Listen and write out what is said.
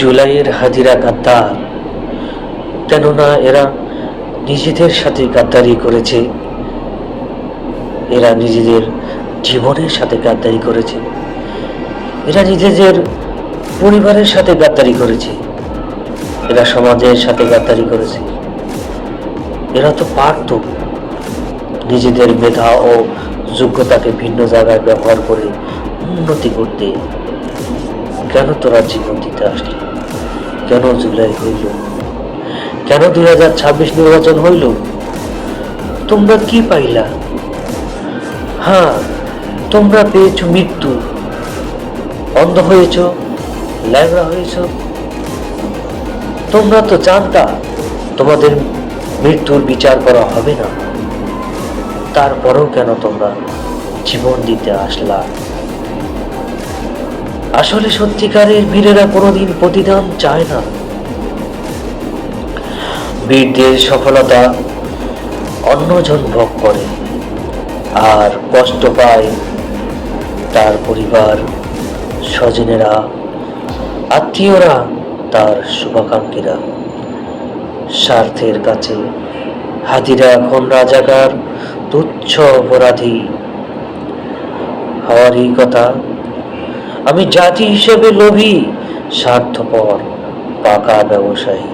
জুলাইয়ের হাজিরা গাদ্দার, কেননা এরা নিজেদের সাথে গাদ্দারি করেছে, এরা নিজেদের জীবনের সাথে গাদ্দারি করেছে, এরা নিজেদের পরিবারের সাথে গাদ্দারি করেছে, এরা সমাজের সাথে গাদ্দারি করেছে। এরা তো পারত নিজেদের মেধা ও যোগ্যতাকে ভিন্ন জায়গায় ব্যবহার করে উন্নতি করতে। কেন তোরা জীবন দিতে আসলি? কেন জুলাই হইল? কেন 2026 নির্বাচন হইল? তোমরা কি পাইলা? হ্যাঁ, তোমরা পেয়েছ মৃত্যু, অন্ধ হয়েছ, ল্যাংড়া হয়েছ। তোমরা তো জানতা তোমাদের মৃত্যুর বিচার করা হবে না, তারপরেও কেন তোমরা জীবন দিতে আসলা? আসলে সত্যিকারের বীরেরা কোনোদিন প্রতিদান চায় না। বীরদের সফলতা অন্যজন ভোগ করে, আর কষ্ট পায় তার পরিবার, স্বজনেরা, আত্মীয়রা, তার শুভাকাঙ্ক্ষীরা। স্বার্থের কাছে হাজিরা এখন রাজাকার, তুচ্ছ অপরাধী হওয়ারই কথা। আমি জাতি হিসেবে লোভী, স্বার্থপর, পাকা ব্যবসায়ী।